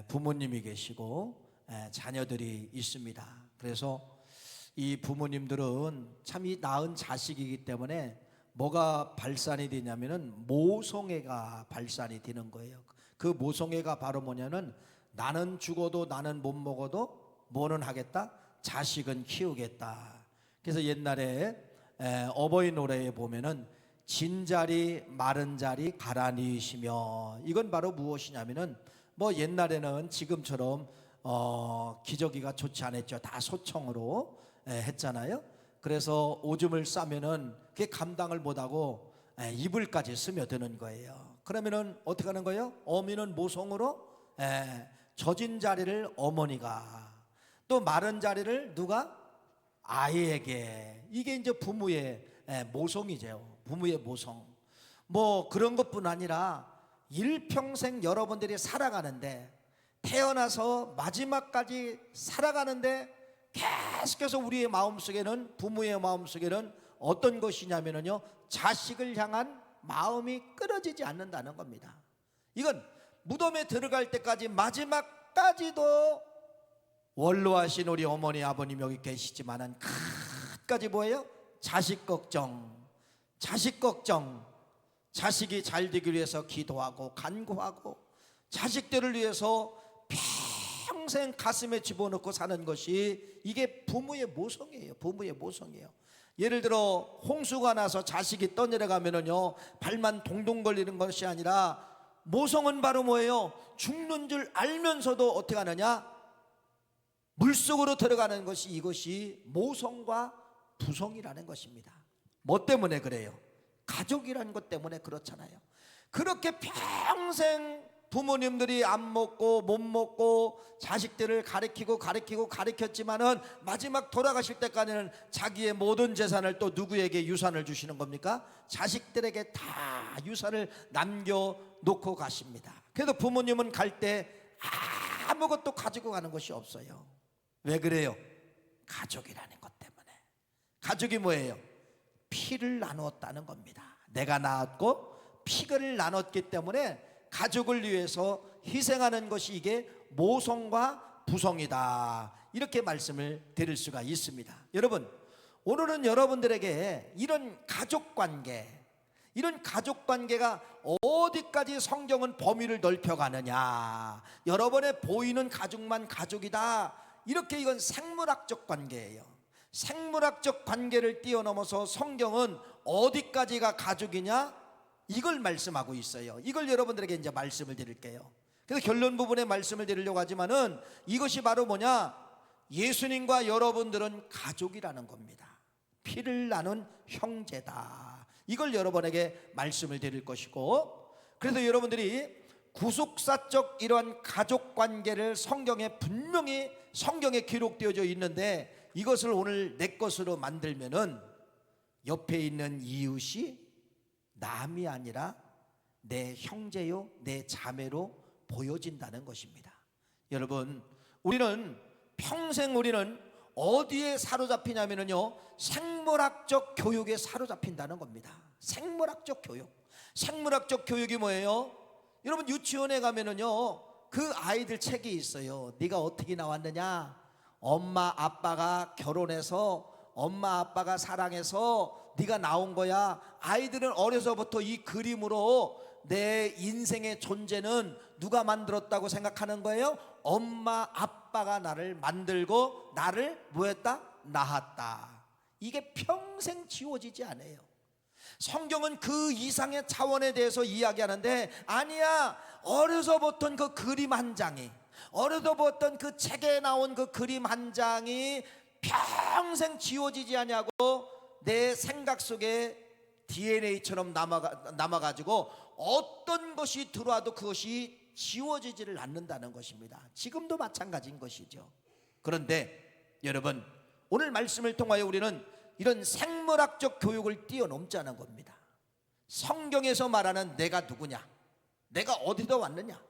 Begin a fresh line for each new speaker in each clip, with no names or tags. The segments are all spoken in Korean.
부모님이 계시고 자녀들이 있습니다. 그래서 이 부모님들은 참 이 낳은 자식이기 때문에 뭐가 발산이 되냐면은 모성애가 발산이 되는 거예요. 그 모성애가 바로 뭐냐면 나는 죽어도 나는 못 먹어도 뭐는 하겠다? 자식은 키우겠다. 그래서 옛날에 어버이 노래에 보면은 진자리 마른 자리 가라니시며, 이건 바로 무엇이냐면은 뭐 옛날에는 지금처럼 기저귀가 좋지 않았죠. 다 소청으로 했잖아요. 그래서 오줌을 싸면은 그게 감당을 못하고 이불까지 스며드는 거예요. 그러면은 어떻게 하는 거예요? 어미는 모성으로 젖은 자리를 어머니가, 또 마른 자리를 누가? 아이에게. 이게 이제 부모의 모성이죠. 부모의 모성. 뭐 그런 것뿐 아니라 일평생 여러분들이 살아가는데, 태어나서 마지막까지 살아가는데 계속해서 우리의 마음속에는, 부모의 마음속에는 어떤 것이냐면요, 자식을 향한 마음이 끊어지지 않는다는 겁니다. 이건 무덤에 들어갈 때까지, 마지막까지도 원로하신 우리 어머니 아버님 여기 계시지만은 끝까지 뭐예요? 자식 걱정, 자식 걱정. 자식이 잘 되기 위해서 기도하고 간구하고 자식들을 위해서 평생 가슴에 집어넣고 사는 것이, 이게 부모의 모성이에요. 부모의 모성이에요. 예를 들어 홍수가 나서 자식이 떠내려가면은요, 발만 동동 걸리는 것이 아니라, 모성은 바로 뭐예요? 죽는 줄 알면서도 어떻게 하느냐? 물속으로 들어가는 것이, 이것이 모성과 부성이라는 것입니다. 뭐 때문에 그래요? 가족이라는 것 때문에 그렇잖아요. 그렇게 평생 부모님들이 안 먹고 못 먹고 자식들을 가르치지만은 마지막 돌아가실 때까지는 자기의 모든 재산을 또 누구에게 유산을 주시는 겁니까? 자식들에게 다 유산을 남겨놓고 가십니다. 그래도 부모님은 갈 때 아무것도 가지고 가는 것이 없어요. 왜 그래요? 가족이라는 것 때문에. 가족이 뭐예요? 피를 나누었다는 겁니다. 내가 낳았고 피를 나눴기 때문에 가족을 위해서 희생하는 것이, 이게 모성과 부성이다, 이렇게 말씀을 드릴 수가 있습니다. 여러분, 오늘은 여러분들에게 이런 가족관계, 이런 가족관계가 어디까지 성경은 범위를 넓혀가느냐, 여러분의 보이는 가족만 가족이다, 이렇게, 이건 생물학적 관계예요. 생물학적 관계를 뛰어넘어서 성경은 어디까지가 가족이냐, 이걸 말씀하고 있어요. 이걸 여러분들에게 이제 말씀을 드릴게요. 그래서 결론 부분에 말씀을 드리려고 하지만은, 이것이 바로 뭐냐? 예수님과 여러분들은 가족이라는 겁니다. 피를 나눈 형제다. 이걸 여러분에게 말씀을 드릴 것이고, 그래서 여러분들이 구속사적 이러한 가족관계를 성경에 분명히, 성경에 기록되어져 있는데, 이것을 오늘 내 것으로 만들면은 옆에 있는 이웃이 남이 아니라 내 형제요, 내 자매로 보여진다는 것입니다. 여러분, 우리는 평생 어디에 사로잡히냐면요, 생물학적 교육에 사로잡힌다는 겁니다. 생물학적 교육. 생물학적 교육이 뭐예요? 여러분, 유치원에 가면은요, 그 아이들 책이 있어요. 네가 어떻게 나왔느냐? 엄마 아빠가 결혼해서, 엄마 아빠가 사랑해서 네가 나온 거야. 아이들은 어려서부터 이 그림으로 내 인생의 존재는 누가 만들었다고 생각하는 거예요? 엄마 아빠가 나를 만들고 나를 뭐했다? 낳았다. 이게 평생 지워지지 않아요. 성경은 그 이상의 차원에 대해서 이야기하는데, 아니야, 어려서부터 그 그림 한 장이, 어려서부터 그 책에 나온 그 그림 한 장이 평생 지워지지 않냐고, 내 생각 속에 DNA처럼 남아가지고 어떤 것이 들어와도 그것이 지워지지를 않는다는 것입니다. 지금도 마찬가지인 것이죠. 그런데 여러분, 오늘 말씀을 통하여 우리는 이런 생물학적 교육을 뛰어넘자는 겁니다. 성경에서 말하는 내가 누구냐, 내가 어디서 왔느냐,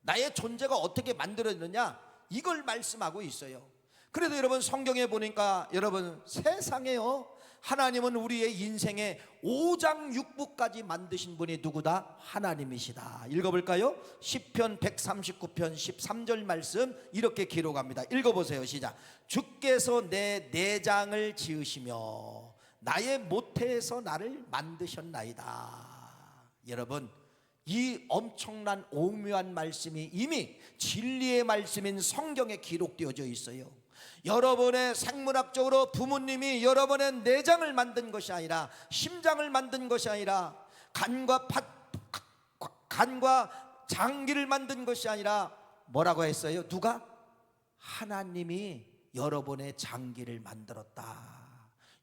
나의 존재가 어떻게 만들어졌느냐, 이걸 말씀하고 있어요. 그래도 여러분, 성경에 보니까 여러분, 세상에요, 하나님은 우리의 인생의 오장육부까지 만드신 분이 누구다? 하나님이시다. 읽어볼까요? 시편 139편 13절 말씀 이렇게 기록합니다. 읽어보세요. 시작. 주께서 내 내장을 지으시며 나의 모태에서 나를 만드셨나이다. 여러분, 이 엄청난 오묘한 말씀이 이미 진리의 말씀인 성경에 기록되어져 있어요. 여러분의 생물학적으로 부모님이 여러분의 내장을 만든 것이 아니라, 심장을 만든 것이 아니라, 간과 장기를 만든 것이 아니라 뭐라고 했어요? 누가? 하나님이 여러분의 장기를 만들었다.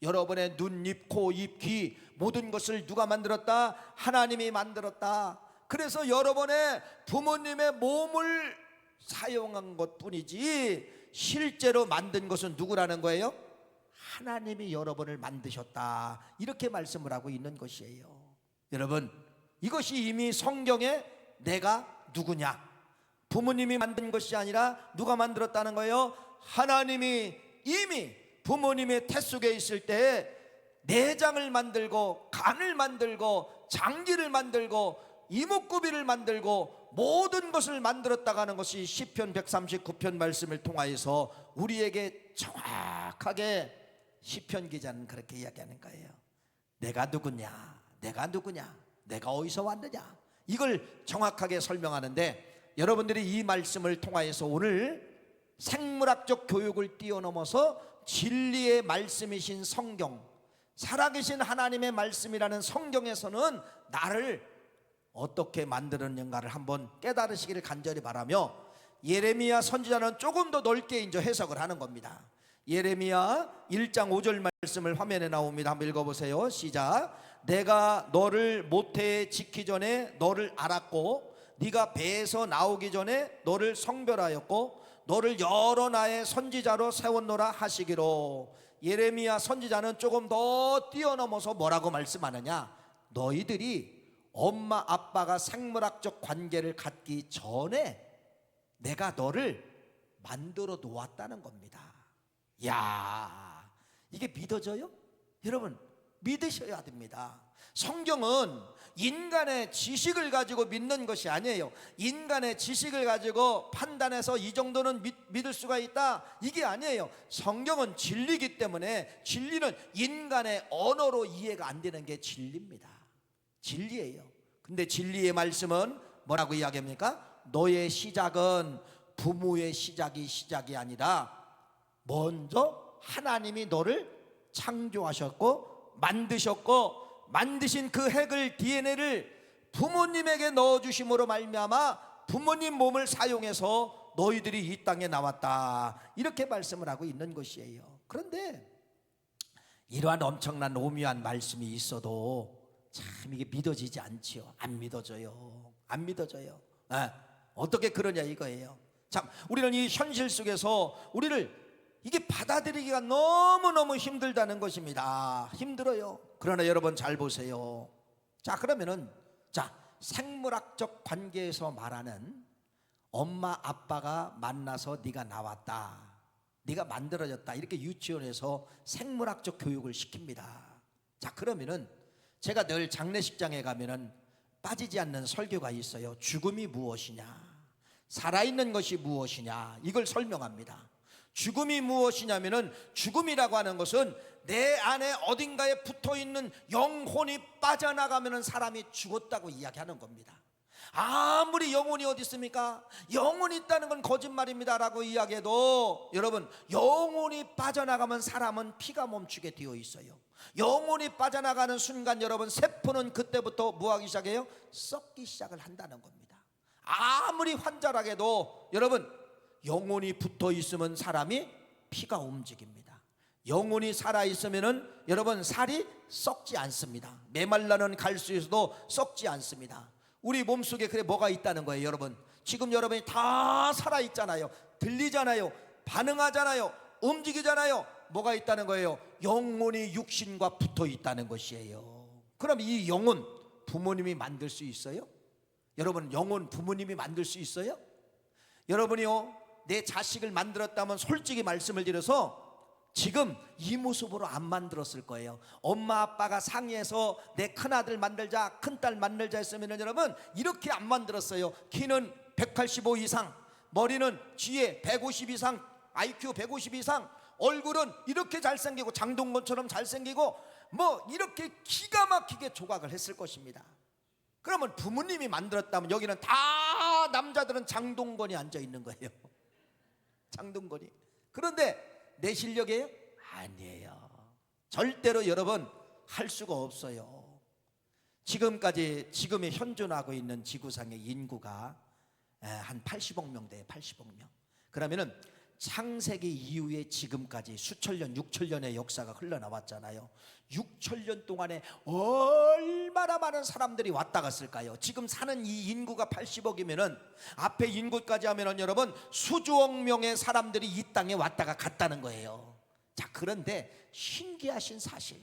여러분의 눈, 입, 코, 입, 귀 모든 것을 누가 만들었다? 하나님이 만들었다. 그래서 여러분의 부모님의 몸을 사용한 것뿐이지 실제로 만든 것은 누구라는 거예요? 하나님이 여러분을 만드셨다. 이렇게 말씀을 하고 있는 것이에요. 여러분, 이것이 이미 성경에 내가 누구냐, 부모님이 만든 것이 아니라 누가 만들었다는 거예요? 하나님이 이미 부모님의 태 속에 있을 때 내장을 만들고 간을 만들고 장기를 만들고 이목구비를 만들고 모든 것을 만들었다고 하는 것이 시편 139편 말씀을 통하여서 우리에게 정확하게 시편 기자는 그렇게 이야기하는 거예요. 내가 누구냐, 내가 누구냐, 내가 어디서 왔느냐, 이걸 정확하게 설명하는데, 여러분들이 이 말씀을 통하여서 오늘 생물학적 교육을 뛰어넘어서 진리의 말씀이신 성경, 살아계신 하나님의 말씀이라는 성경에서는 나를 어떻게 만들었는가를 한번 깨달으시기를 간절히 바라며, 예레미야 선지자는 조금 더 넓게 이제 해석을 하는 겁니다. 예레미야 1장 5절 말씀을 화면에 나옵니다. 한번 읽어보세요. 시작. 내가 너를 모태에 짓기 전에 너를 알았고 네가 배에서 나오기 전에 너를 성별하였고 너를 여러 나의 선지자로 세웠노라 하시기로. 예레미야 선지자는 조금 더 뛰어넘어서 뭐라고 말씀하느냐, 너희들이 엄마 아빠가 생물학적 관계를 갖기 전에 내가 너를 만들어 놓았다는 겁니다. 야, 이게 믿어져요? 여러분, 믿으셔야 됩니다. 성경은 인간의 지식을 가지고 믿는 것이 아니에요. 인간의 지식을 가지고 판단해서 이 정도는 믿을 수가 있다, 이게 아니에요. 성경은 진리이기 때문에, 진리는 인간의 언어로 이해가 안 되는 게 진리입니다. 진리예요. 근데 진리의 말씀은 뭐라고 이야기합니까? 너의 시작은 부모의 시작이 아니라 먼저 하나님이 너를 창조하셨고 만드셨고, 만드신 그 핵을, DNA를 부모님에게 넣어주심으로 말미암아 부모님 몸을 사용해서 너희들이 이 땅에 나왔다, 이렇게 말씀을 하고 있는 것이에요. 그런데 이러한 엄청난 오묘한 말씀이 있어도 참 이게 믿어지지 않지요. 안 믿어져요. 안 믿어져요. 어떻게 그러냐 이거예요. 참, 우리는 이 현실 속에서 우리를 이게 받아들이기가 너무너무 힘들다는 것입니다. 힘들어요. 그러나 여러분 잘 보세요. 자, 그러면은 생물학적 관계에서 말하는 엄마 아빠가 만나서 네가 나왔다, 네가 만들어졌다, 이렇게 유치원에서 생물학적 교육을 시킵니다. 자, 그러면은 제가 늘 장례식장에 가면은 빠지지 않는 설교가 있어요. 죽음이 무엇이냐, 살아있는 것이 무엇이냐, 이걸 설명합니다. 죽음이 무엇이냐면은, 죽음이라고 하는 것은 내 안에 어딘가에 붙어있는 영혼이 빠져나가면은 사람이 죽었다고 이야기하는 겁니다. 아무리 영혼이 어디 있습니까? 영혼이 있다는 건 거짓말입니다 라고 이야기해도, 여러분, 영혼이 빠져나가면 사람은 피가 멈추게 되어 있어요. 영혼이 빠져나가는 순간 여러분, 세포는 그때부터 뭐하기 시작해요? 썩기 시작을 한다는 겁니다. 아무리 환절하게도 여러분, 영혼이 붙어 있으면 사람이 피가 움직입니다. 영혼이 살아 있으면은 여러분, 살이 썩지 않습니다. 메말라는 갈수에서도 썩지 않습니다. 우리 몸속에 그래 뭐가 있다는 거예요. 여러분, 지금 여러분이 다 살아 있잖아요. 들리잖아요. 반응하잖아요. 움직이잖아요. 뭐가 있다는 거예요? 영혼이 육신과 붙어 있다는 것이에요. 그럼 이 영혼 부모님이 만들 수 있어요? 여러분, 영혼 부모님이 만들 수 있어요? 여러분이요, 내 자식을 만들었다면 솔직히 말씀을 드려서 지금 이 모습으로 안 만들었을 거예요. 엄마 아빠가 상의해서 내 큰아들 만들자, 큰딸 만들자 했으면 여러분 이렇게 안 만들었어요. 키는 185 이상, 머리는 쥐에 150 이상, IQ 150 이상, 얼굴은 이렇게 잘생기고 장동건처럼 잘생기고 뭐 이렇게 기가 막히게 조각을 했을 것입니다. 그러면 부모님이 만들었다면 여기는 다 남자들은 장동건이 앉아 있는 거예요. 장동건이. 그런데 내 실력이에요? 아니에요. 절대로 여러분 할 수가 없어요. 지금에 현존하고 있는 지구상의 인구가 한 80억 명 돼요. 80억 명. 그러면은 창세기 이후에 지금까지 수천 년, 6천 년의 역사가 흘러나왔잖아요. 6천 년 동안에 얼마나 많은 사람들이 왔다 갔을까요? 지금 사는 이 인구가 80억이면은 앞에 인구까지 하면은 여러분 수조억 명의 사람들이 이 땅에 왔다가 갔다는 거예요. 자, 그런데 신기하신 사실,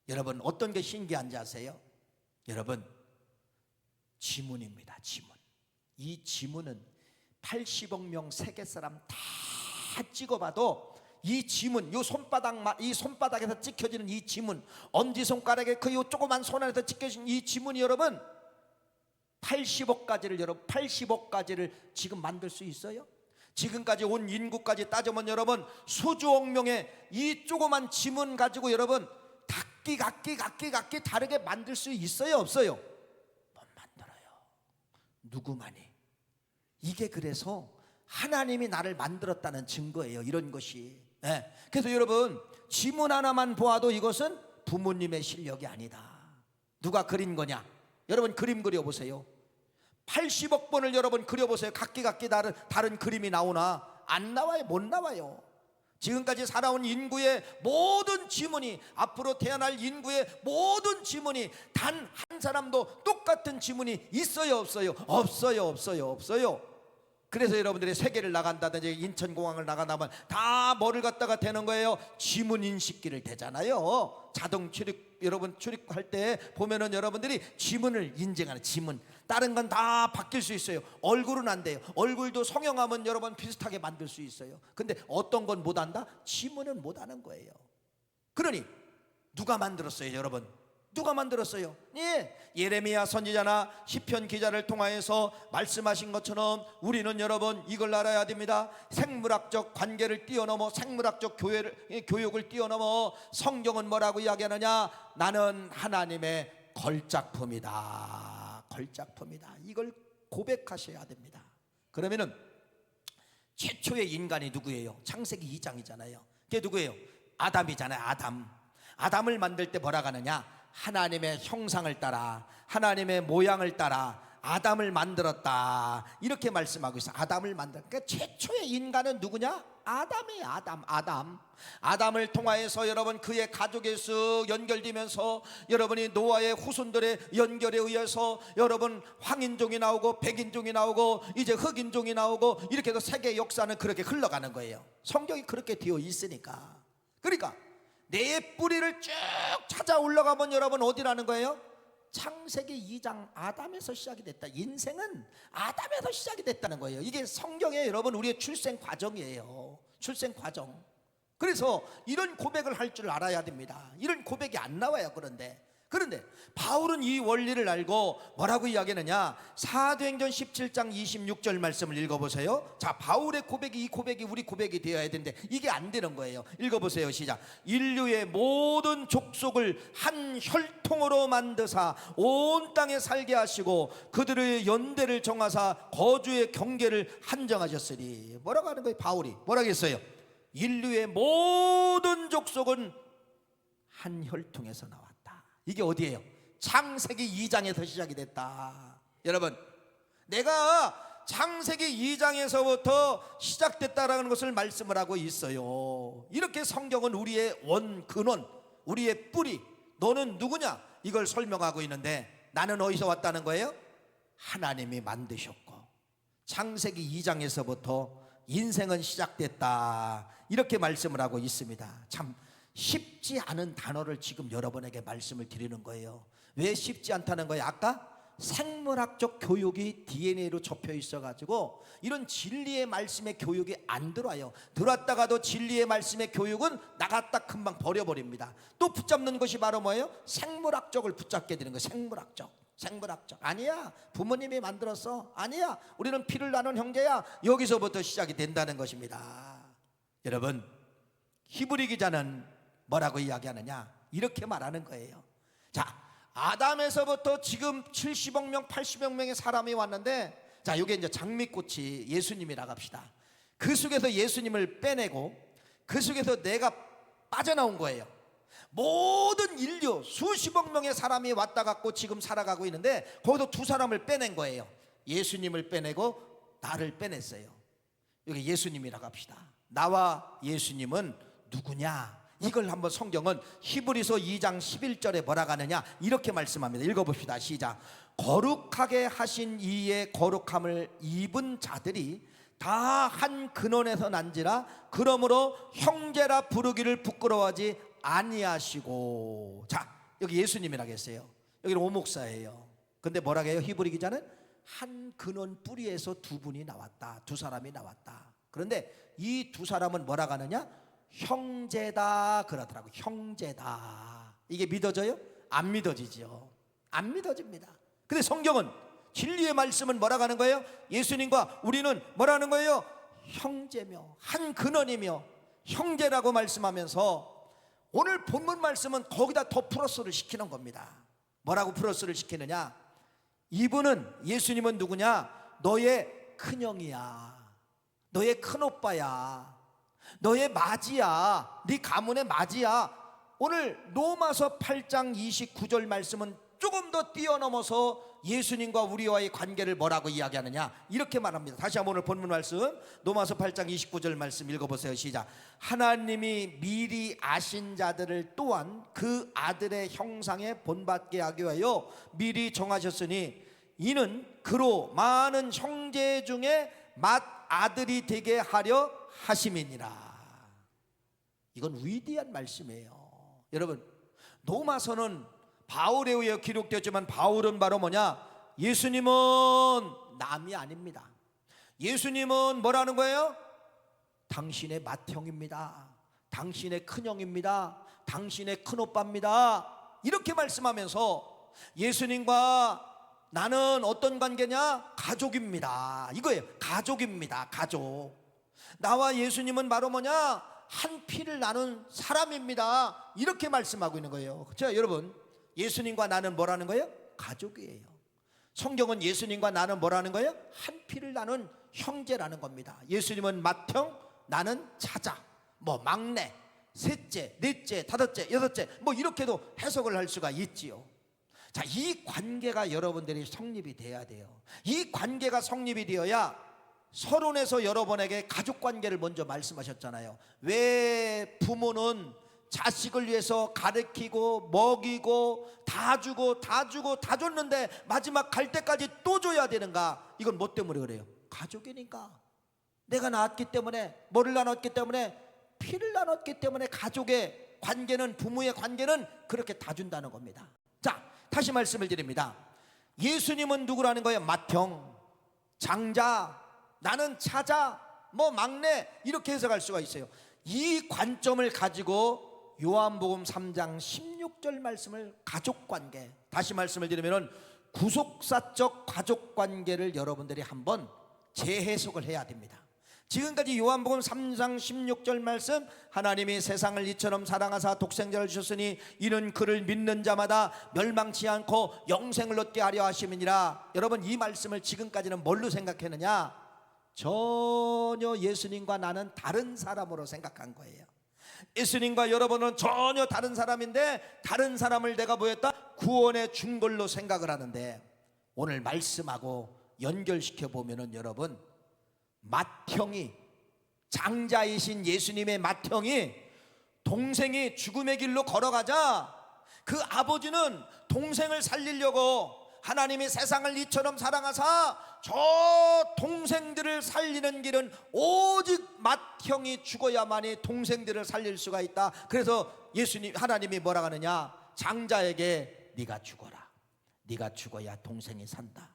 여러분 어떤 게 신기한지 아세요? 여러분, 지문입니다. 지문. 이 지문은 80억 명 세계 사람 다 찍어봐도 이 지문, 이 손바닥에서 찍혀지는 이 지문, 엄지손가락에 그 요 조그만 손 안에서 찍혀진 이 지문이 여러분 80억 가지를 지금 만들 수 있어요? 지금까지 온 인구까지 따지면 여러분 수조억 명의 이 조그만 지문 가지고 여러분 각기 다르게 만들 수 있어요? 없어요? 못 만들어요. 누구만이. 이게 그래서 하나님이 나를 만들었다는 증거예요. 이런 것이. 그래서 여러분 지문 하나만 보아도 이것은 부모님의 실력이 아니다. 누가 그린 거냐? 여러분 그림 그려보세요. 80억 번을 여러분 그려보세요. 각기 다른 그림이 나오나? 안 나와요. 못 나와요. 지금까지 살아온 인구의 모든 지문이, 앞으로 태어날 인구의 모든 지문이 단 한 사람도 똑같은 지문이 있어요? 없어요? 없어요. 그래서 여러분들이 세계를 나간다든지 인천공항을 나간다면 다 뭐를 갖다가 대는 거예요? 지문 인식기를 대잖아요. 자동 여러분 출입할 때 보면은 여러분들이 지문을 인증하는 지문. 다른 건 다 바뀔 수 있어요. 얼굴은 안 돼요. 얼굴도 성형하면 여러분 비슷하게 만들 수 있어요. 근데 어떤 건 못 한다? 지문은 못 하는 거예요. 그러니 누가 만들었어요, 여러분? 누가 만들었어요? 예레미야 선지자나 시편 기자를 통하여서 말씀하신 것처럼 우리는 여러분 이걸 알아야 됩니다. 생물학적 관계를 뛰어넘어, 생물학적 교육을 뛰어넘어 성경은 뭐라고 이야기하느냐? 나는 하나님의 걸작품이다. 걸작품이다. 이걸 고백하셔야 됩니다. 그러면은 최초의 인간이 누구예요? 창세기 2장이잖아요. 그게 누구예요? 아담이잖아요. 아담을 만들 때 뭐라 하느냐? 하나님의 형상을 따라, 하나님의 모양을 따라 아담을 만들었다. 이렇게 말씀하고 있어요. 아담을 만들었다. 그러니까 최초의 인간은 누구냐? 아담이에요. 아담을 통하여서 여러분 그의 가족에 쓱 연결되면서 여러분이 노아의 후손들의 연결에 의해서 여러분 황인종이 나오고 백인종이 나오고 이제 흑인종이 나오고 이렇게 해서 세계 역사는 그렇게 흘러가는 거예요. 성경이 그렇게 되어 있으니까. 그러니까 내 뿌리를 쭉 찾아 올라가면 여러분 어디라는 거예요? 창세기 2장 아담에서 시작이 됐다. 인생은 아담에서 시작이 됐다는 거예요. 이게 성경에 여러분 우리의 출생 과정이에요. 출생 과정. 그래서 이런 고백을 할 줄 알아야 됩니다. 이런 고백이 안 나와요. 그런데 바울은 이 원리를 알고 뭐라고 이야기하느냐? 사도행전 17장 26절 말씀을 읽어보세요. 자, 바울의 고백이, 이 고백이 우리 고백이 되어야 되는데 이게 안 되는 거예요. 읽어보세요. 시작. 인류의 모든 족속을 한 혈통으로 만드사 온 땅에 살게 하시고 그들의 연대를 정하사 거주의 경계를 한정하셨으니. 뭐라고 하는 거예요? 바울이 뭐라고 했어요? 인류의 모든 족속은 한 혈통에서 나왔다. 이게 어디예요? 창세기 2장에서 시작이 됐다. 여러분, 내가 창세기 2장에서부터 시작됐다라는 것을 말씀을 하고 있어요. 이렇게 성경은 우리의 근원, 우리의 뿌리, 너는 누구냐? 이걸 설명하고 있는데 나는 어디서 왔다는 거예요? 하나님이 만드셨고 창세기 2장에서부터 인생은 시작됐다. 이렇게 말씀을 하고 있습니다. 참 쉽지 않은 단어를 지금 여러분에게 말씀을 드리는 거예요. 왜 쉽지 않다는 거예요? 아까 생물학적 교육이 DNA로 접혀 있어가지고 이런 진리의 말씀의 교육이 안 들어와요. 들어왔다가도 진리의 말씀의 교육은 나갔다 금방 버려버립니다. 또 붙잡는 것이 바로 뭐예요? 생물학적을 붙잡게 되는 거예요. 생물학적 아니야, 부모님이 만들었어, 아니야, 우리는 피를 나눈 형제야, 여기서부터 시작이 된다는 것입니다. 여러분, 히브리 기자는 뭐라고 이야기하느냐, 이렇게 말하는 거예요. 자, 아담에서부터 지금 70억 명 80억 명의 사람이 왔는데, 자, 이게 이제 장미꽃이 예수님이라고 합시다. 그 속에서 예수님을 빼내고 그 속에서 내가 빠져나온 거예요. 모든 인류 수십억 명의 사람이 왔다 갔고 지금 살아가고 있는데, 거기서 두 사람을 빼낸 거예요. 예수님을 빼내고 나를 빼냈어요. 여기 예수님이라고 합시다. 나와 예수님은 누구냐, 이걸 한번 성경은 히브리서 2장 11절에 뭐라고 하느냐, 이렇게 말씀합니다. 읽어봅시다. 시작. 거룩하게 하신 이의 거룩함을 입은 자들이 다 한 근원에서 난지라, 그러므로 형제라 부르기를 부끄러워하지 아니하시고. 자, 여기 예수님이라고 했어요. 여기는 오목사예요. 근데 뭐라고 해요? 히브리 기자는 한 근원 뿌리에서 두 분이 나왔다, 두 사람이 나왔다. 그런데 이 두 사람은 뭐라고 하느냐, 형제다 그러더라고. 형제다. 이게 믿어져요? 안 믿어지죠. 안 믿어집니다. 근데 성경은, 진리의 말씀은 뭐라고 하는 거예요? 예수님과 우리는 뭐라는 거예요? 형제며 한 근원이며 형제라고 말씀하면서, 오늘 본문 말씀은 거기다 더 플러스를 시키는 겁니다. 뭐라고 플러스를 시키느냐, 이분은, 예수님은 누구냐, 너의 큰형이야, 너의 큰오빠야, 너의 맏이야, 네 가문의 맏이야. 오늘 로마서 8장 29절 말씀은 조금 더 뛰어넘어서 예수님과 우리와의 관계를 뭐라고 이야기하느냐, 이렇게 말합니다. 다시 한번 오늘 본문 말씀 로마서 8장 29절 말씀 읽어보세요. 시작. 하나님이 미리 아신 자들을 또한 그 아들의 형상에 본받게 하기 위하여 미리 정하셨으니, 이는 그로 많은 형제 중에 맏아들이 되게 하려 하심이니라. 이건 위대한 말씀이에요. 여러분, 로마서는 바울에 의해 기록되었지만, 바울은 바로 뭐냐, 예수님은 남이 아닙니다. 예수님은 뭐라는 거예요? 당신의 맏형입니다, 당신의 큰형입니다, 당신의 큰오빠입니다, 이렇게 말씀하면서 예수님과 나는 어떤 관계냐, 가족입니다, 이거예요. 가족입니다. 가족. 나와 예수님은 바로 뭐냐, 한 피를 나눈 사람입니다, 이렇게 말씀하고 있는 거예요. 자, 여러분, 예수님과 나는 뭐라는 거예요? 가족이에요. 성경은 예수님과 나는 뭐라는 거예요? 한 피를 나눈 형제라는 겁니다. 예수님은 맏형, 나는 차자, 뭐 막내, 셋째, 넷째, 다섯째, 여섯째, 뭐 이렇게도 해석을 할 수가 있지요. 자, 이 관계가 여러분들이 성립이 돼야 돼요. 이 관계가 성립이 되어야, 서론에서 여러분에게 가족관계를 먼저 말씀하셨잖아요. 왜 부모는 자식을 위해서 가르치고 먹이고 다 주고 다 주고 다 줬는데 마지막 갈 때까지 또 줘야 되는가? 이건 뭐 때문에 그래요? 가족이니까. 내가 낳았기 때문에, 뭐를 나눴기 때문에, 피를 나눴기 때문에 가족의 관계는, 부모의 관계는 그렇게 다 준다는 겁니다. 자, 다시 말씀을 드립니다. 예수님은 누구라는 거예요? 맏형, 장자, 나는 차자, 뭐 막내, 이렇게 해석할 수가 있어요. 이 관점을 가지고 요한복음 3장 16절 말씀을 가족관계, 다시 말씀을 드리면 구속사적 가족관계를 여러분들이 한번 재해석을 해야 됩니다. 지금까지 요한복음 3장 16절 말씀, 하나님이 세상을 이처럼 사랑하사 독생자를 주셨으니 이는 그를 믿는 자마다 멸망치 않고 영생을 얻게 하려 하심이니라. 여러분, 이 말씀을 지금까지는 뭘로 생각했느냐? 전혀 예수님과 나는 다른 사람으로 생각한 거예요. 예수님과 여러분은 전혀 다른 사람인데, 다른 사람을 내가 뭐였다? 구원해 준 걸로 생각을 하는데, 오늘 말씀하고 연결시켜 보면은 여러분, 맏형이, 장자이신 예수님의 맏형이, 동생이 죽음의 길로 걸어가자 그 아버지는 동생을 살리려고, 하나님이 세상을 이처럼 사랑하사 저 동생들을 살리는 길은 오직 맏형이 죽어야만이 동생들을 살릴 수가 있다. 그래서 예수님, 하나님이 뭐라 하느냐? 장자에게 네가 죽어라, 네가 죽어야 동생이 산다.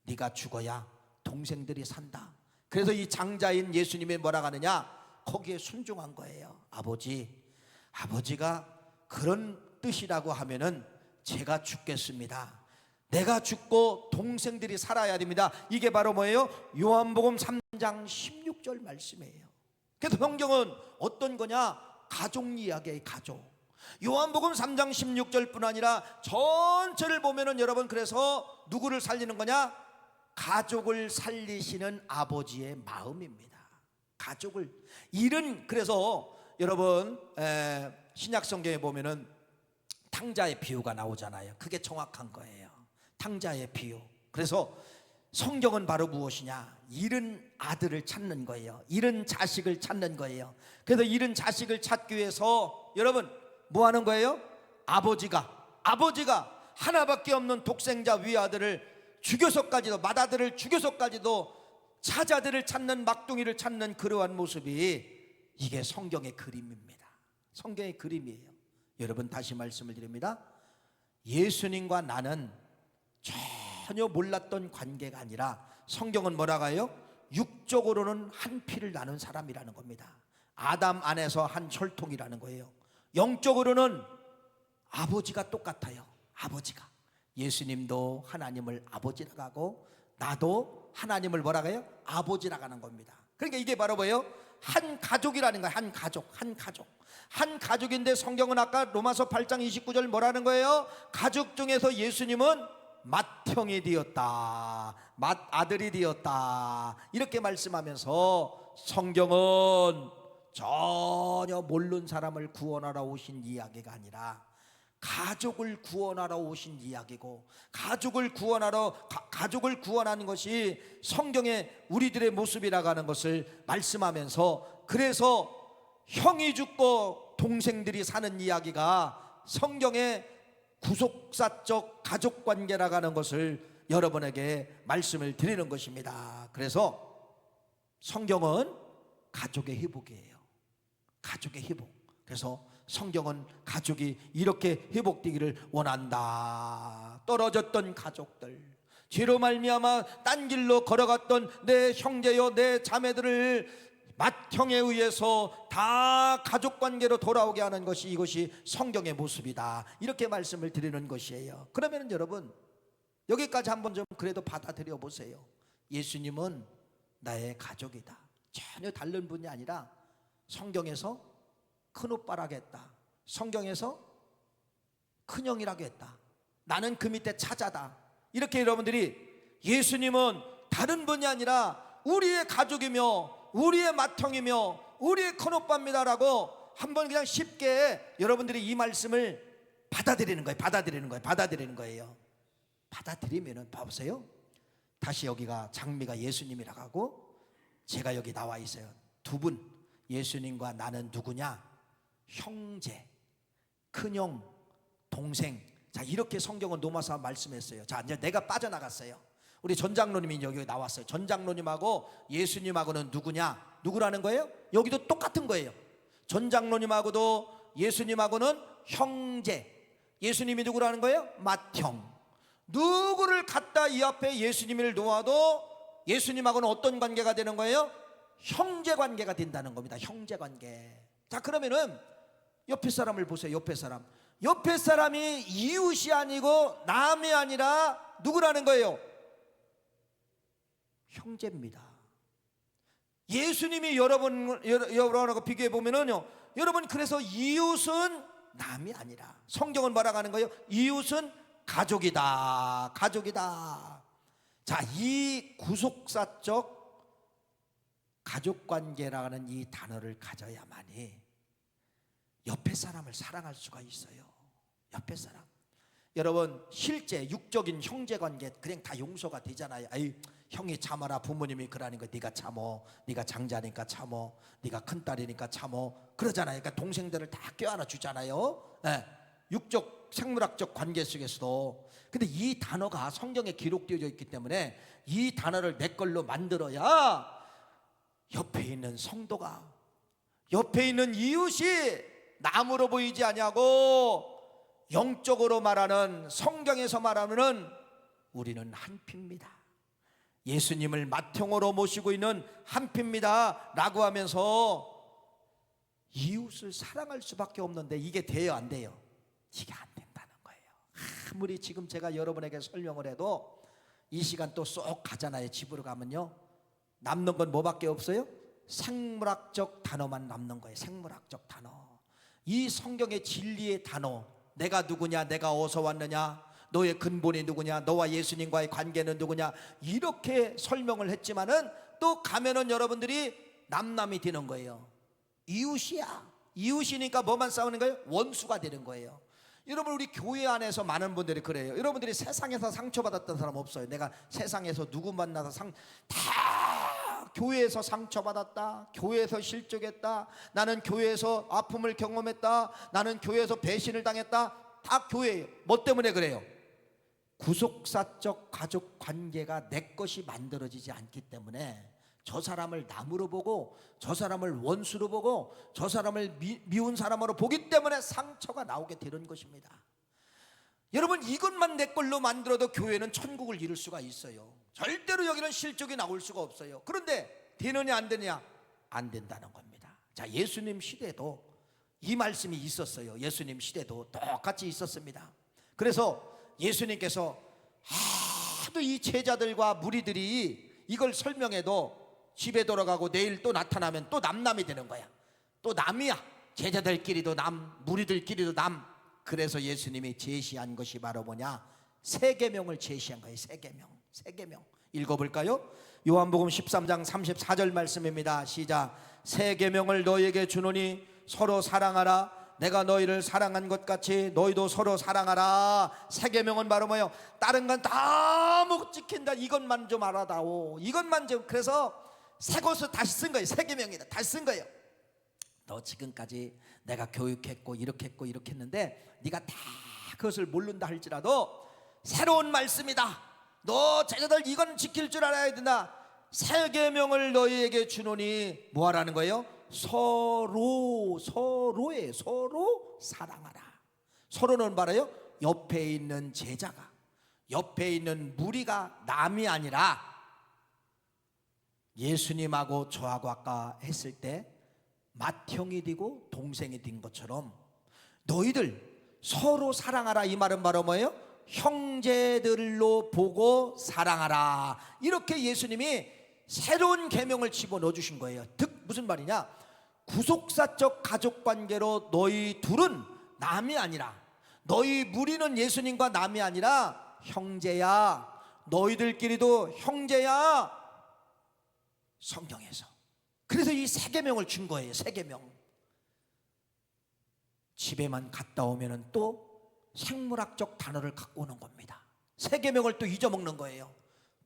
네가 죽어야 동생들이 산다. 그래서 이 장자인 예수님이 뭐라고 하느냐, 거기에 순종한 거예요. 아버지가 그런 뜻이라고 하면은 제가 죽겠습니다. 내가 죽고 동생들이 살아야 됩니다. 이게 바로 뭐예요? 요한복음 3장 16절 말씀이에요. 그래서 성경은 어떤 거냐? 가족 이야기예요. 가족. 요한복음 3장 16절뿐 아니라 전체를 보면은 여러분, 그래서 누구를 살리는 거냐? 가족을 살리시는 아버지의 마음입니다. 가족을 일은, 그래서 여러분 신약 성경에 보면은 탕자의 비유가 나오잖아요. 그게 정확한 거예요. 탕자의 비유. 그래서 성경은 바로 무엇이냐? 잃은 아들을 찾는 거예요. 잃은 자식을 찾는 거예요. 그래서 잃은 자식을 찾기 위해서 여러분 뭐 하는 거예요? 아버지가 하나밖에 없는 독생자 위아들을 죽여서까지도, 맏아들을 죽여서까지도 차자들을 찾는, 막둥이를 찾는 그러한 모습이, 이게 성경의 그림입니다. 성경의 그림이에요. 여러분, 다시 말씀을 드립니다. 예수님과 나는 전혀 몰랐던 관계가 아니라 성경은 뭐라고 해요? 육적으로는 한 피를 나눈 사람이라는 겁니다. 아담 안에서 한 혈통이라는 거예요. 영적으로는 아버지가 똑같아요. 아버지가, 예수님도 하나님을 아버지라고 하고 나도 하나님을 뭐라고 해요? 아버지라고 하는 겁니다. 그러니까 이게 바로 뭐예요? 한 가족이라는 거예요. 한 가족인데 성경은 아까 로마서 8장 29절 뭐라는 거예요? 가족 중에서 예수님은 맏형이 되었다, 맏아들이 되었다, 이렇게 말씀하면서 성경은 전혀 모르는 사람을 구원하러 오신 이야기가 아니라 가족을 구원하러 오신 이야기고, 가족을 구원하는 것이 성경의 우리들의 모습이라고 하는 것을 말씀하면서, 그래서 형이 죽고 동생들이 사는 이야기가 성경의 구속사적 가족관계라고 하는 것을 여러분에게 말씀을 드리는 것입니다. 그래서 성경은 가족의 회복이에요. 가족의 회복. 그래서 성경은 가족이 이렇게 회복되기를 원한다. 떨어졌던 가족들, 죄로 말미암아 딴 길로 걸어갔던 내 형제여 내 자매들을 맏형에 의해서 다 가족관계로 돌아오게 하는 것이, 이것이 성경의 모습이다, 이렇게 말씀을 드리는 것이에요. 그러면 여러분, 여기까지 한번 좀 그래도 받아들여 보세요. 예수님은 나의 가족이다. 전혀 다른 분이 아니라 성경에서 큰오빠라고 했다, 성경에서 큰형이라고 했다, 나는 그 밑에 차자다, 이렇게 여러분들이, 예수님은 다른 분이 아니라 우리의 가족이며 우리의 맏형이며 우리의 큰오빠입니다라고 한번 그냥 쉽게 여러분들이 이 말씀을 받아들이는 거예요. 받아들이면은 봐보세요. 다시 여기가 장미가 예수님이라고 하고 제가 여기 나와 있어요. 두 분, 예수님과 나는 누구냐? 형제, 큰형, 동생. 자, 이렇게 성경은 로마서 말씀했어요. 자, 이제 내가 빠져나갔어요. 우리 전 장로님이 여기 나왔어요. 전 장로님하고 예수님하고는 누구라는 거예요? 여기도 똑같은 거예요. 전 장로님하고도 예수님하고는 형제, 예수님이 누구라는 거예요? 맏형. 누구를 갖다 이 앞에 예수님을 놓아도 예수님하고는 어떤 관계가 되는 거예요? 형제 관계가 된다는 겁니다. 형제 관계. 자, 그러면은 옆에 사람을 보세요. 옆에 사람이 이웃이 아니고 남이 아니라 누구라는 거예요? 형제입니다. 예수님이 여러분하고 비교해 보면은요, 여러분, 그래서 이웃은 남이 아니라 성경은 뭐라고 하는 거예요? 이웃은 가족이다. 자, 이 구속사적 가족관계라는 이 단어를 가져야만이 옆에 사람을 사랑할 수가 있어요. 옆에 사람. 여러분, 실제 육적인 형제관계 그냥 다 용서가 되잖아요. 아이, 형이 참아라, 부모님이 그러는 거 네가 참어, 네가 장자니까 참어, 네가 큰딸이니까 참어, 그러잖아요. 그러니까 동생들을 다 껴안아 주잖아요. 네. 육적 생물학적 관계 속에서도. 근데 이 단어가 성경에 기록되어 있기 때문에 이 단어를 내 걸로 만들어야 옆에 있는 성도가, 옆에 있는 이웃이 남으로 보이지 아니하고 영적으로 말하는, 성경에서 말하는 우리는 한 피입니다. 예수님을 맏형으로 모시고 있는 한 피입니다 라고 하면서 이웃을 사랑할 수밖에 없는데 이게 돼요, 안 돼요? 이게 안 된다는 거예요. 아무리 지금 제가 여러분에게 설명을 해도 이 시간 또 쏙 가잖아요. 집으로 가면요, 남는 건 뭐밖에 없어요? 생물학적 단어만 남는 거예요. 생물학적 단어. 이 성경의 진리의 단어, 내가 누구냐, 내가 어디서 왔느냐, 너의 근본이 누구냐, 너와 예수님과의 관계는 누구냐, 이렇게 설명을 했지만은 또 가면은 여러분들이 남남이 되는 거예요. 이웃이야. 이웃이니까 뭐만 싸우는 거예요? 원수가 되는 거예요. 여러분, 우리 교회 안에서 많은 분들이 그래요. 여러분들이 세상에서 상처받았던 사람 없어요? 내가 세상에서 누구 만나서 다 교회에서 상처받았다, 교회에서 실족했다, 나는 교회에서 아픔을 경험했다, 나는 교회에서 배신을 당했다. 다 교회예요. 뭐 때문에 그래요? 구속사적 가족 관계가 내 것이 만들어지지 않기 때문에 저 사람을 남으로 보고, 저 사람을 원수로 보고, 저 사람을 미운 사람으로 보기 때문에 상처가 나오게 되는 것입니다. 여러분, 이것만 내 걸로 만들어도 교회는 천국을 이룰 수가 있어요. 절대로 여기는 실족이 나올 수가 없어요. 그런데 되느냐 안 되느냐? 안 된다는 겁니다. 자, 예수님 시대도 이 말씀이 있었어요. 예수님 시대도 똑같이 있었습니다. 그래서 예수님께서 하도 이 제자들과 무리들이 이걸 설명해도 집에 돌아가고 내일 또 나타나면 또 남남이 되는 거야. 또 남이야. 제자들끼리도 남, 무리들끼리도 남. 그래서 예수님이 제시한 것이 바로 뭐냐? 세 계명을 제시한 거예요. 세 계명. 세 계명. 읽어볼까요? 요한복음 13장 34절 말씀입니다. 시작. 세 계명을 너희에게 주노니 서로 사랑하라. 내가 너희를 사랑한 것 같이 너희도 서로 사랑하라. 세 계명은 바로 뭐예요? 다른 건 다 못 지킨다. 이것만 좀 알아다오. 이것만 좀. 그래서 새 것을 다시 쓴 거예요. 세 계명이다. 다시 쓴 거예요. 너 지금까지 내가 교육했고 이렇게 했고 이렇게 했는데 네가 다 그것을 모른다 할지라도 새로운 말씀이다. 너 제자들 이건 지킬 줄 알아야 된다. 세 계명을 너희에게 주노니 뭐 하라는 거예요? 서로 사랑하라. 서로는 말해요, 옆에 있는 제자가, 옆에 있는 무리가 남이 아니라 예수님하고 저하고 아까 했을 때 맏형이 되고 동생이 된 것처럼 너희들 서로 사랑하라. 이 말은 바로 뭐예요? 형제들로 보고 사랑하라. 이렇게 예수님이 새로운 계명을 집어넣어 주신 거예요. 즉 무슨 말이냐? 구속사적 가족관계로 너희 둘은 남이 아니라, 너희 무리는 예수님과 남이 아니라 형제야. 너희들끼리도 형제야. 성경에서. 그래서 이 세 계명을 준 거예요. 세 계명. 집에만 갔다 오면은 또 생물학적 단어를 갖고 오는 겁니다. 세 계명을 또 잊어먹는 거예요.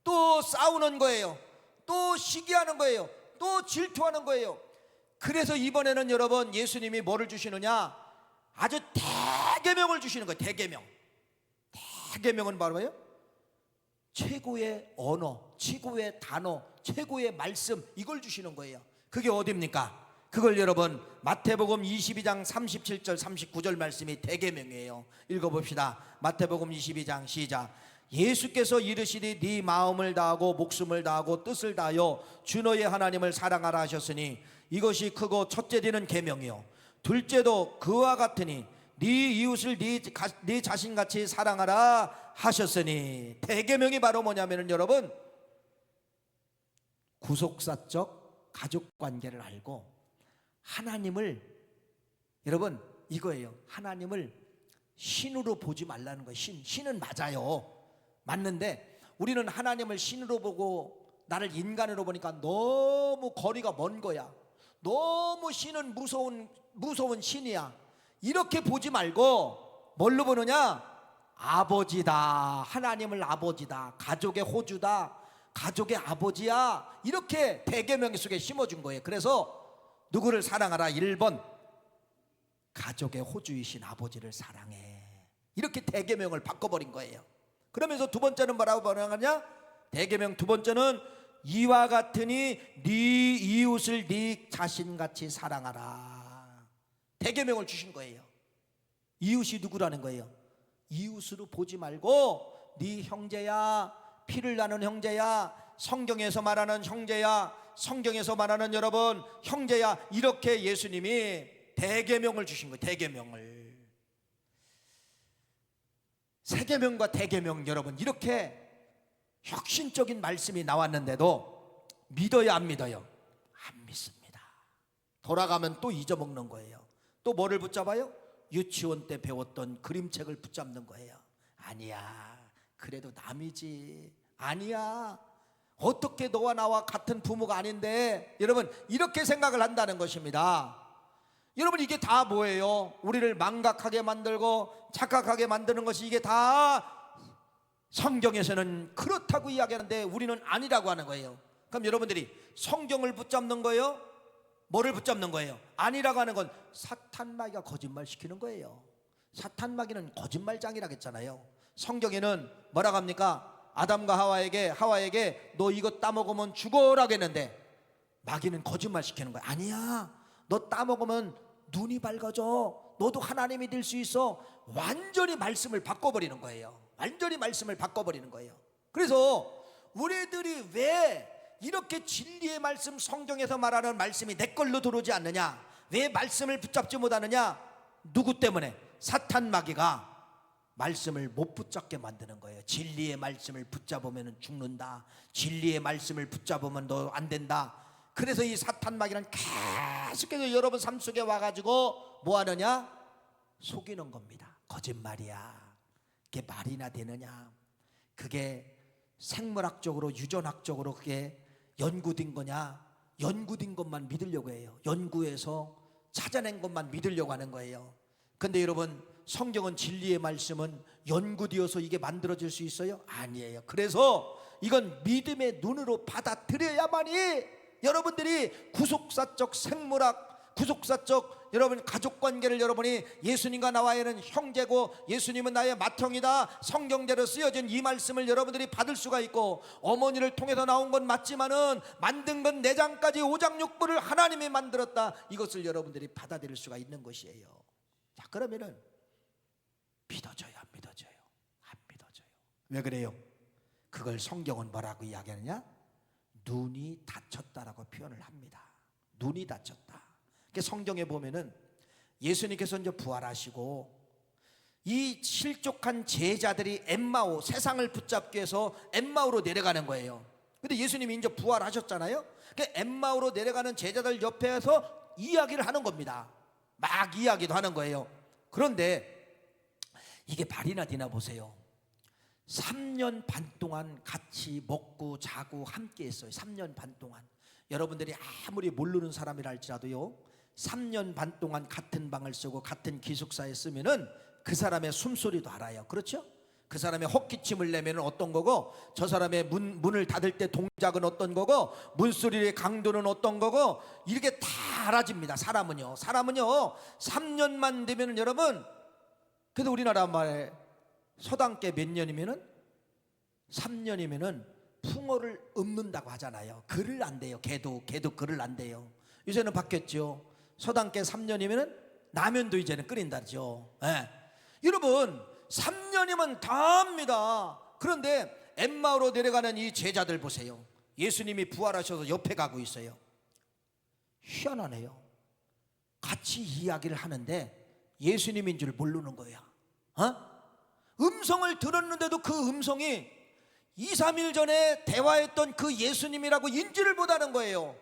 또 싸우는 거예요. 또 시기하는 거예요. 또 질투하는 거예요. 그래서 이번에는 여러분, 예수님이 뭐를 주시느냐? 아주 대계명을 주시는 거예요. 대계명. 대계명은 바로 뭐예요? 최고의 언어, 최고의 단어, 최고의 말씀, 이걸 주시는 거예요. 그게 어디입니까? 그걸 여러분, 마태복음 22장 37절 39절 말씀이 대계명이에요. 읽어봅시다. 마태복음 22장 시작. 예수께서 이르시되 네 마음을 다하고 목숨을 다하고 뜻을 다하여 주 너의 하나님을 사랑하라 하셨으니 이것이 크고 첫째 되는 계명이요 둘째도 그와 같으니 네 이웃을 네 자신같이 사랑하라 하셨으니. 대계명이 바로 뭐냐면은 여러분, 구속사적 가족관계를 알고 하나님을, 여러분 이거예요. 하나님을 신으로 보지 말라는 거예요. 신은 맞아요. 맞는데 우리는 하나님을 신으로 보고 나를 인간으로 보니까 너무 거리가 먼 거야. 너무 신은 무서운 신이야. 이렇게 보지 말고 뭘로 보느냐? 아버지다. 하나님을 아버지다. 가족의 호주다. 가족의 아버지야. 이렇게 대계명 속에 심어준 거예요. 그래서 누구를 사랑하라? 1번, 가족의 호주이신 아버지를 사랑해. 이렇게 대계명을 바꿔버린 거예요. 그러면서 두 번째는 뭐라고 번역하냐? 대계명 두 번째는 이와 같으니 네 이웃을 네 자신같이 사랑하라. 대계명을 주신 거예요. 이웃이 누구라는 거예요? 이웃으로 보지 말고 네 형제야, 피를 나눈 형제야, 성경에서 말하는 형제야, 성경에서 말하는 여러분 형제야, 이렇게 예수님이 대계명을 주신 거예요. 대계명을. 세계명과 대계명, 여러분 이렇게 혁신적인 말씀이 나왔는데도 믿어야 안 믿어요? 안 믿습니다. 돌아가면 또 잊어먹는 거예요. 또 뭐를 붙잡아요? 유치원 때 배웠던 그림책을 붙잡는 거예요. 아니야, 그래도 남이지. 아니야, 어떻게 너와 나와 같은 부모가 아닌데. 여러분 이렇게 생각을 한다는 것입니다. 여러분 이게 다 뭐예요? 우리를 망각하게 만들고 착각하게 만드는 것이, 이게 다 성경에서는 그렇다고 이야기하는데 우리는 아니라고 하는 거예요. 그럼 여러분들이 성경을 붙잡는 거예요? 뭐를 붙잡는 거예요? 아니라고 하는 건 사탄마귀가 거짓말 시키는 거예요. 사탄마귀는 거짓말장이라고 했잖아요. 성경에는 뭐라고 합니까? 아담과 하와에게 너 이거 따먹으면 죽어라고 했는데 마귀는 거짓말 시키는 거야. 아니야, 너 따먹으면 눈이 밝아져, 너도 하나님이 될 수 있어. 완전히 말씀을 바꿔버리는 거예요. 완전히 말씀을 바꿔버리는 거예요. 그래서 우리들이 왜 이렇게 진리의 말씀, 성경에서 말하는 말씀이 내 걸로 들어오지 않느냐, 왜 말씀을 붙잡지 못하느냐? 누구 때문에? 사탄 마귀가 말씀을 못 붙잡게 만드는 거예요. 진리의 말씀을 붙잡으면 죽는다, 진리의 말씀을 붙잡으면 너 안 된다. 그래서 이 사탄 마귀는 계속해서 여러분 삶 속에 와가지고 뭐 하느냐? 속이는 겁니다. 거짓말이야. 그게 말이나 되느냐? 그게 생물학적으로, 유전학적으로 그게 연구된 거냐? 연구된 것만 믿으려고 해요. 연구해서 찾아낸 것만 믿으려고 하는 거예요. 근데 여러분, 성경은, 진리의 말씀은 연구되어서 이게 만들어질 수 있어요? 아니에요. 그래서 이건 믿음의 눈으로 받아들여야만이 여러분들이 구속사적 생물학, 구속사적 여러분 가족관계를, 여러분이 예수님과 나와는 형제고 예수님은 나의 맏형이다, 성경대로 쓰여진 이 말씀을 여러분들이 받을 수가 있고, 어머니를 통해서 나온 건 맞지만은 만든 건 내장까지 오장육부를 하나님이 만들었다, 이것을 여러분들이 받아들일 수가 있는 것이에요. 자, 그러면은 믿어져요, 안 믿어져요? 안 믿어져요. 왜 그래요? 그걸 성경은 뭐라고 이야기하느냐? 눈이 닫혔다라고 표현을 합니다. 눈이 닫혔다. 성경에 보면은 예수님께서 이제 부활하시고 이 실족한 제자들이 엠마오, 세상을 붙잡기 위해서 엠마오로 내려가는 거예요. 근데 예수님이 이제 부활하셨잖아요. 엠마오로 내려가는 제자들 옆에서 이야기를 하는 겁니다. 막 이야기도 하는 거예요. 그런데 이게 말이나 되나 보세요. 3년 반 동안 같이 먹고 자고 함께 했어요. 3년 반 동안. 여러분들이 아무리 모르는 사람이라 할지라도요, 3년 반 동안 같은 방을 쓰고 같은 기숙사에 쓰면은 그 사람의 숨소리도 알아요. 그렇죠? 그 사람의 헛기침을 내면 어떤 거고, 저 사람의 문을 닫을 때 동작은 어떤 거고, 문소리의 강도는 어떤 거고, 이렇게 다 알아집니다. 사람은요 3년만 되면은, 여러분, 그래도 우리나라 말에 서당계 몇 년이면은 3년이면은 풍어를 읊는다고 하잖아요. 글을 안 돼요. 걔도 글을 안 돼요. 요새는 바뀌었죠. 서당계 3년이면은 라면도 이제는 끓인다죠. 예. 여러분 3년이면 다 합니다. 그런데 엠마오로 내려가는 이 제자들 보세요. 예수님이 부활하셔서 옆에 가고 있어요. 희한하네요. 같이 이야기를 하는데 예수님인 줄 모르는 거야. 음성을 들었는데도 그 음성이 2, 3일 전에 대화했던 그 예수님이라고 인지를 못하는 거예요.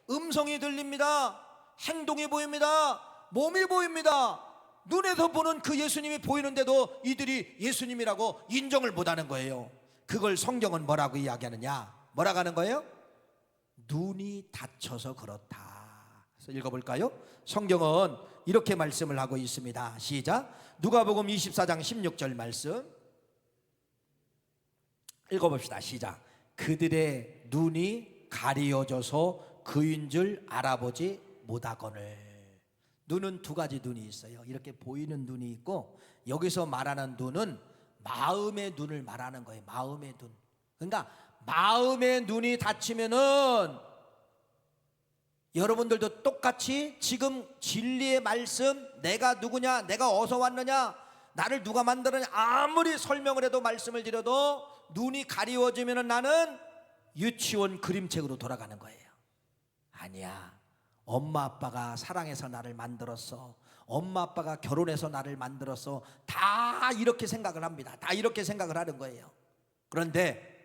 음성이 들립니다. 행동이 보입니다. 몸이 보입니다. 눈에서 보는 그 예수님이 보이는데도 이들이 예수님이라고 인정을 못하는 거예요. 그걸 성경은 뭐라고 이야기하느냐? 뭐라고 하는 거예요? 눈이 닫혀서 그렇다. 그래서 읽어볼까요? 성경은 이렇게 말씀을 하고 있습니다. 시작. 누가복음 24장 16절 말씀 읽어봅시다. 시작. 그들의 눈이 가리어져서 그인 줄 알아보지 못하거늘. 눈은 두 가지 눈이 있어요. 이렇게 보이는 눈이 있고, 여기서 말하는 눈은 마음의 눈을 말하는 거예요. 마음의 눈. 그러니까 마음의 눈이 닫히면은 여러분들도 똑같이 지금 진리의 말씀, 내가 누구냐, 내가 어디서 왔느냐, 나를 누가 만들었냐, 아무리 설명을 해도 말씀을 드려도 눈이 가리워지면 나는 유치원 그림책으로 돌아가는 거예요. 아니야, 엄마 아빠가 사랑해서 나를 만들었어, 엄마 아빠가 결혼해서 나를 만들었어, 다 이렇게 생각을 합니다. 다 이렇게 생각을 하는 거예요. 그런데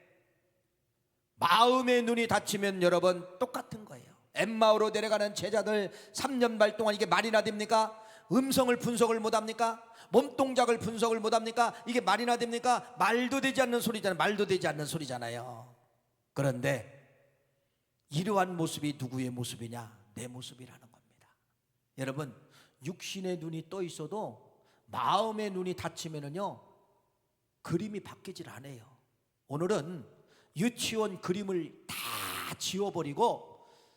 마음의 눈이 닫히면 여러분 똑같은 거예요. 엠마오로 내려가는 제자들 3년 반 동안 이게 말이나 됩니까? 음성을 분석을 못합니까? 몸동작을 분석을 못합니까? 이게 말이나 됩니까? 말도 되지 않는 소리잖아요. 말도 되지 않는 소리잖아요. 그런데 이러한 모습이 누구의 모습이냐? 내 모습이라는 겁니다. 여러분, 육신의 눈이 떠 있어도 마음의 눈이 닫히면은요, 그림이 바뀌질 않아요. 오늘은 유치원 그림을 다 지워버리고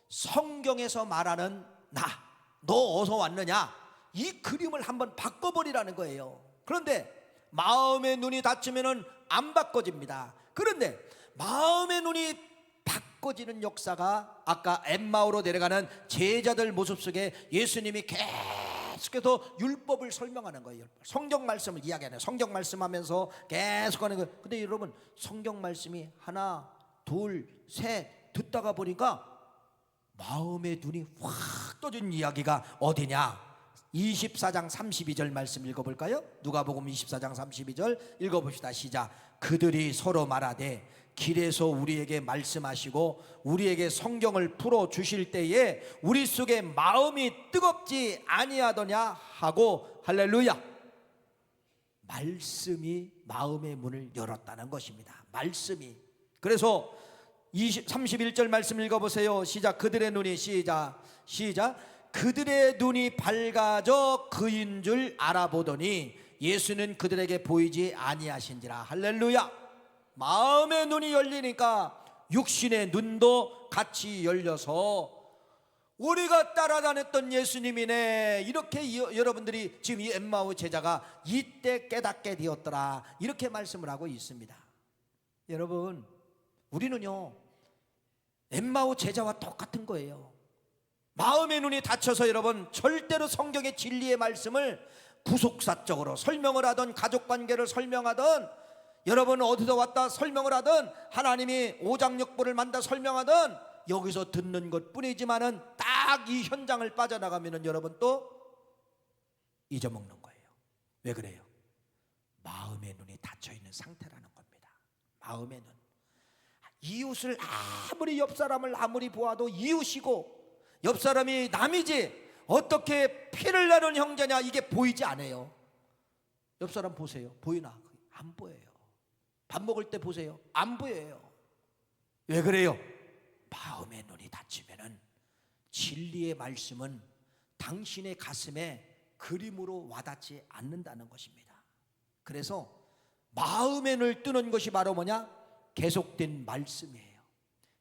성경에서 말하는 너 어디서 왔느냐, 이 그림을 한번 바꿔버리라는 거예요. 그런데 마음의 눈이 닫히면은 안 바꿔집니다. 그런데 마음의 눈이 바꿔지는 역사가 아까 엠마오로 내려가는 제자들 모습 속에 예수님이 계속해서 율법을 설명하는 거예요. 성경 말씀을 이야기하는, 성경 말씀하면서 계속 하는 거예요. 근데 여러분, 성경 말씀이 하나 둘 셋 듣다가 보니까 마음의 눈이 확 떠진 이야기가 어디냐? 24장 32절 말씀 읽어볼까요? 누가복음 24장 32절 읽어봅시다. 시작. 그들이 서로 말하되 길에서 우리에게 말씀하시고 우리에게 성경을 풀어주실 때에 우리 속에 마음이 뜨겁지 아니하더냐 하고, 할렐루야, 말씀이 마음의 문을 열었다는 것입니다. 말씀이. 그래서 31절 말씀 읽어보세요. 시작. 그들의 눈이, 시작 그들의 눈이 밝아져 그인 줄 알아보더니 예수는 그들에게 보이지 아니하신지라. 할렐루야. 마음의 눈이 열리니까 육신의 눈도 같이 열려서 우리가 따라다녔던 예수님이네, 이렇게 여러분들이 지금 이 엠마오 제자가 이때 깨닫게 되었더라, 이렇게 말씀을 하고 있습니다. 여러분, 우리는요 엠마오 제자와 똑같은 거예요. 마음의 눈이 닫혀서 여러분 절대로 성경의 진리의 말씀을 구속사적으로 설명을 하든, 가족관계를 설명하든, 여러분 어디서 왔다 설명을 하든, 하나님이 오장육부를 만다 설명하든, 여기서 듣는 것 뿐이지만은 딱 이 현장을 빠져나가면은 여러분 또 잊어먹는 거예요. 왜 그래요? 마음의 눈이 닫혀 있는 상태라는 겁니다. 마음의 눈. 이웃을 아무리, 옆 사람을 아무리 보아도 이웃이고 옆 사람이 남이지 어떻게 피를 나눈 형제냐, 이게 보이지 않아요. 옆 사람 보세요. 보이나? 안 보여요. 밥 먹을 때 보세요. 안 보여요. 왜 그래요? 마음의 눈이 닫히면은 진리의 말씀은 당신의 가슴에 그림으로 와닿지 않는다는 것입니다. 그래서 마음의 눈을 뜨는 것이 바로 뭐냐? 계속된 말씀이에요.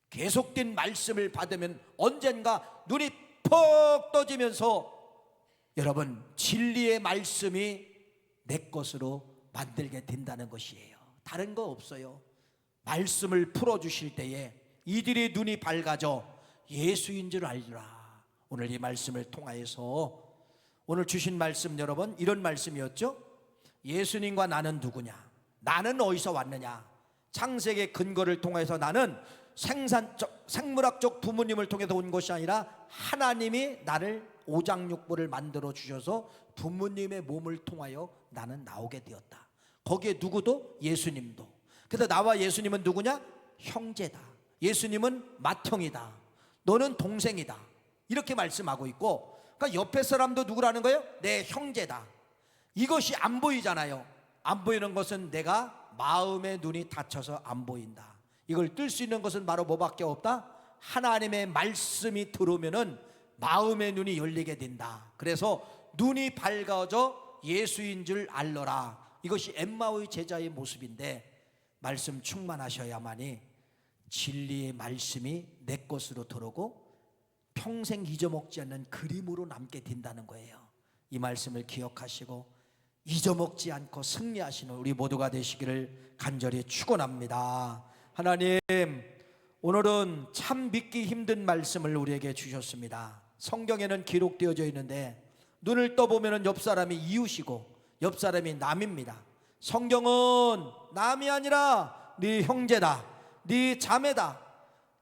계속된 말씀을 받으면 언젠가 눈이 퍽 떠지면서 여러분 진리의 말씀이 내 것으로 만들게 된다는 것이에요. 다른 거 없어요. 말씀을 풀어주실 때에 이들의 눈이 밝아져 예수인 줄 알리라. 오늘 이 말씀을 통하여서 오늘 주신 말씀, 여러분 이런 말씀이었죠. 예수님과 나는 누구냐, 나는 어디서 왔느냐. 창세기의 근거를 통해서 나는 생물학적 부모님을 통해서 온 것이 아니라 하나님이 나를 오장육부를 만들어 주셔서 부모님의 몸을 통하여 나는 나오게 되었다. 거기에 누구도? 예수님도. 그래서 나와 예수님은 누구냐? 형제다. 예수님은 맏형이다. 너는 동생이다. 이렇게 말씀하고 있고, 그러니까 옆에 사람도 누구라는 거예요? 내 형제다. 이것이 안 보이잖아요. 안 보이는 것은 내가 마음의 눈이 닫혀서 안 보인다. 이걸 뜰 수 있는 것은 바로 뭐밖에 없다? 하나님의 말씀이 들어오면은 마음의 눈이 열리게 된다. 그래서 눈이 밝아져 예수인 줄 알러라. 이것이 엠마오의 제자의 모습인데, 말씀 충만하셔야만이 진리의 말씀이 내 것으로 들어오고 평생 잊어먹지 않는 그림으로 남게 된다는 거예요. 이 말씀을 기억하시고 잊어먹지 않고 승리하시는 우리 모두가 되시기를 간절히 축원합니다. 하나님, 오늘은 참 믿기 힘든 말씀을 우리에게 주셨습니다. 성경에는 기록되어져 있는데 눈을 떠보면 옆 사람이 이웃이고 옆 사람이 남입니다. 성경은 남이 아니라 네 형제다, 네 자매다.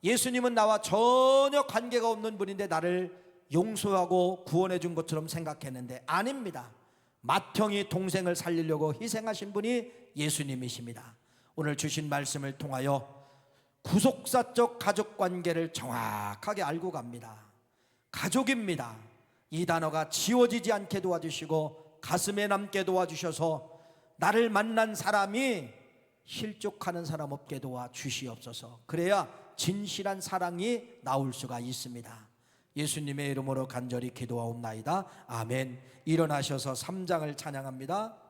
예수님은 나와 전혀 관계가 없는 분인데 나를 용서하고 구원해 준 것처럼 생각했는데 아닙니다. 맏형이 동생을 살리려고 희생하신 분이 예수님이십니다. 오늘 주신 말씀을 통하여 구속사적 가족관계를 정확하게 알고 갑니다. 가족입니다. 이 단어가 지워지지 않게 도와주시고 가슴에 남게 도와주셔서 나를 만난 사람이 실족하는 사람 없게 도와주시옵소서. 그래야 진실한 사랑이 나올 수가 있습니다. 예수님의 이름으로 간절히 기도하옵나이다. 아멘. 일어나셔서 3장을 찬양합니다.